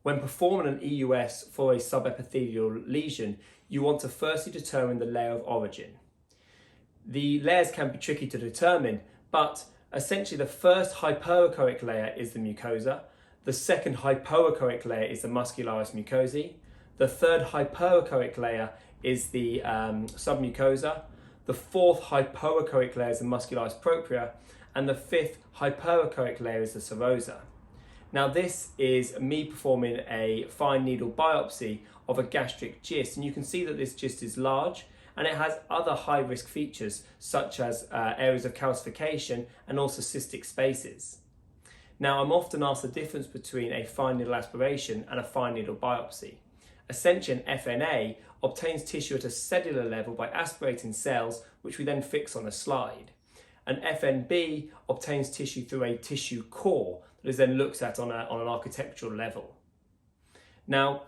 When performing an EUS for a subepithelial lesion, you want to firstly determine the layer of origin. The layers can be tricky to determine, but essentially the first hypoechoic layer is the mucosa, the second hypoechoic layer is the muscularis mucosae, the third hypoechoic layer is the submucosa, the fourth hypoechoic layer is the muscularis propria, and the fifth hypoechoic layer is the serosa. Now this is me performing a fine needle biopsy of a gastric gist, and you can see that this gist is large and it has other high risk features such as areas of calcification and also cystic spaces. Now I'm often asked the difference between a fine needle aspiration and a fine needle biopsy. Essentially an FNA obtains tissue at a cellular level by aspirating cells which we then fix on a slide. An FNB obtains tissue through a tissue core that is then looked at on an architectural level. Now,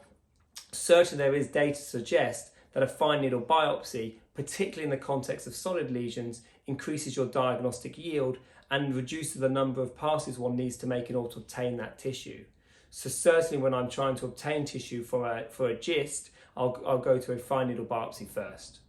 certainly there is data to suggest that a fine needle biopsy, particularly in the context of solid lesions, increases your diagnostic yield and reduces the number of passes one needs to make in order to obtain that tissue. So certainly when I'm trying to obtain tissue for a gist, I'll go to a fine needle biopsy first.